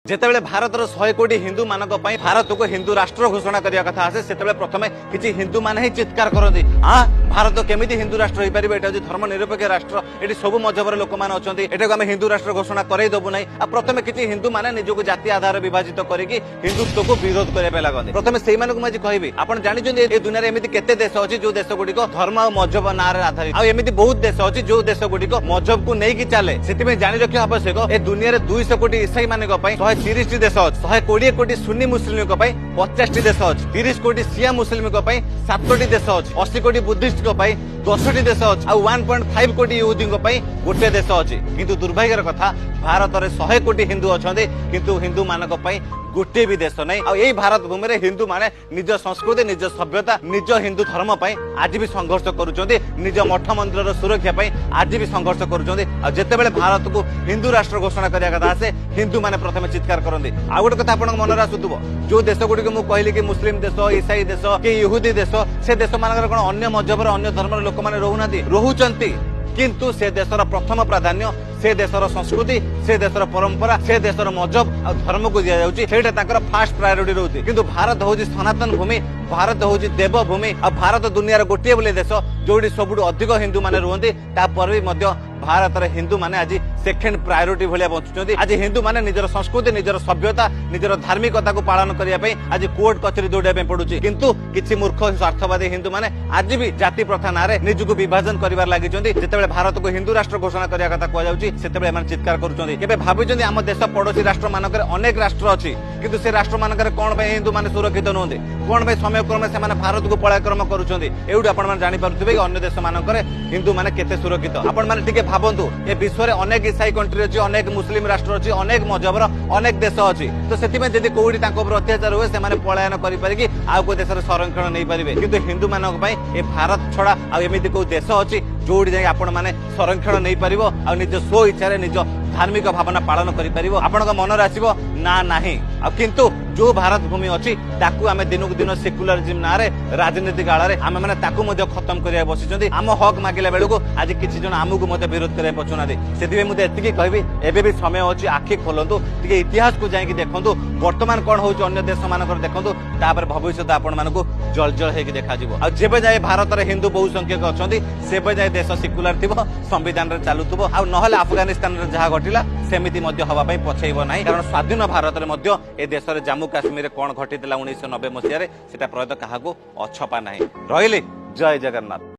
जेतेबेले भारत 100 कोटी हिंदू मानक पई भारत को हिंदू राष्ट्र घोषणा करिया कथा आसे सेतेबेले प्रथमे किछि हिंदू माने ही चित्कार करथि भारत केमिति हिंदू राष्ट्र होई परिबे एटा जे धर्मनिरपेक्ष राष्ट्र एटी सब मजहबर लोक मान अछंती एटा को हम हिंदू राष्ट्र घोषणा करै दबु नै आ प्रथमे किछि हिंदू माने निजको जाति आधार विभाजित करिकि हिंदुत्व को विरोध करे पे लागନ୍ତି प्रथमे सेहि मानक मजि कहबी आपण जानि जंदी ए दुनिया रे एमिति केते देश अछि जो देश गुडी को धर्म और मजहब नारे आधारित आ एमिति बहुत देश अछि जो देश गुडी को मजहब को नै कि चाले सेति में जानि रखियो आवश्यक ए दुनिया रे 200 कोटी ईसाई मानक पई 130 टी देश 120 कोटी सुन्नी मुस्लिम 50 टी देश 30 कोटी शिया मुस्लिम 7 टी देश 80 कोटी बुद्धिस्ट 10 टी देश 1.5 कोटी यहूदी गोटे देश अच्छी किंतु दुर्भाग्यर कथा भारत में 100 कोटी हिंदू अच्छा किंतु हिंदू मानक गोटे भी देश नहीं आई भारत भूमि में हिंदू माने निज संस्कृति निज सभ्यता निज हिंदू धर्म आज भी संघर्ष करुँच निज मठ मंदिर सुरक्षा आज भी संघर्ष करुँचे भारत को हिंदू राष्ट्र घोषणा करिया कथा आसे हिंदू माने प्रथम चित्कार करते आ गोटे कथा आपन मन आसुथबो जो देश गुडी को कहली कि मुस्लिम देश ईसाई देश कि यहूदी देश से देश मानकर कोन अन्य मजहबर अन्य धर्मर लोक माने रोहुचंती किंतु से देशर प्रथम प्राधान्य से देशर संस्कृति से देशर परंपरा से देशर मजहब और धर्म को दिया जाउची सेटा ताकर फास्ट प्रायोरिटी रहउची किंतु भारत होउची सनातन भूमि भारत होउची देव भूमि और भारत दुनिया रे गोटे बोले देश जोडी सबुठु अधिक हिंदू माने रहंती ता पर भी मध्य भारत रे हिंदू माने आज सेकेंड प्रायोरिटी भलिया बंचुचंती आज हिंदू माने निजर संस्कृति निजर सभ्यता निजर धार्मिकता को पालन करिया पे आज कोर्ट कचेरी दौड़िया पे पडुची किंतु किछि मूर्ख स्वार्थवादी हिंदू माने आज भी जाति प्रथा नारे निजको विभाजन करिवार लागिचंती जेतेबेले भारत को हिंदू राष्ट्र घोषणा करिया कथा कोआ जाउची सेतेबेले एमान चित्कार करूचंती केबे भाबुचंती हम देश पड़ोसी राष्ट्र मानकर अनेक राष्ट्र अछि किंतु से राष्ट्र मानकर कोन पे हिंदू माने सुरक्षित नहोंते कोन पे समय क्रमे से माने भारत को पलायक्रम करूचंती एउड आपण माने जानि पारुथिबे कि अन्य देश मानकर हिंदू माने केते सुरक्षित आपण माने टिके भाबंतु ए विश्व रे अनेक ईसाई कंट्री अछि अनेक मुस्लिम राष्ट्र अछि अनेक मजहबर अनेक देश अछि तो सेति में जदि कोउडी तांको पर अत्याचार होय से माने पलायन करि पारि कि आ को देश रे संरक्षण नै परिबे किंतु हिंदू मानक पई ए भारत छडा आ एमिति को देश अछि जोडी जाय आपण माने संरक्षण नै परिबो आ निज स्व इच्छा रे निज धार्मिक भावना पालन करि परिबो आपनका मन रे आसीबो ना नाही आ किंतु जो भारत भूमि अछि ताकू आमे दिनक दिन सेक्युलरिज्म नारे राजनीतिक आळे रे आमे माने ताकू मध्ये खत्म करिया बसिचंदी आम हक मागिला बेलू को आज किछि जन आमुको मध्ये विरोध करिया पछुना दे सेति मुझे एतिकी कहबी एबे भी समय अछि आखि खोलंतु टिके इतिहास को जाई कि देखंतु वर्तमान कोन होउछ अन्य देश मानकर देखंतु तापर भविष्यत आपण मानको जल हेकि देखा जिवो आ जेबे जाय भारत रे हिंदू बहुसंख्यक अछंती सेबे जाय देश सेक्युलर थिबो संविधान रे चालुथबो आ नहले अफगानिस्तान रे जहा घटिला सेमिति मध्ये हवा पई पछैबो नाही कारण स्वाधीन भारत रे मध्ये ए देश रे जम्मू काश्मीर रे कोन घटितला 1990 मसिया रे सेटा प्रयत काहाको अछपा नाही रहिली जय जगन्नाथ।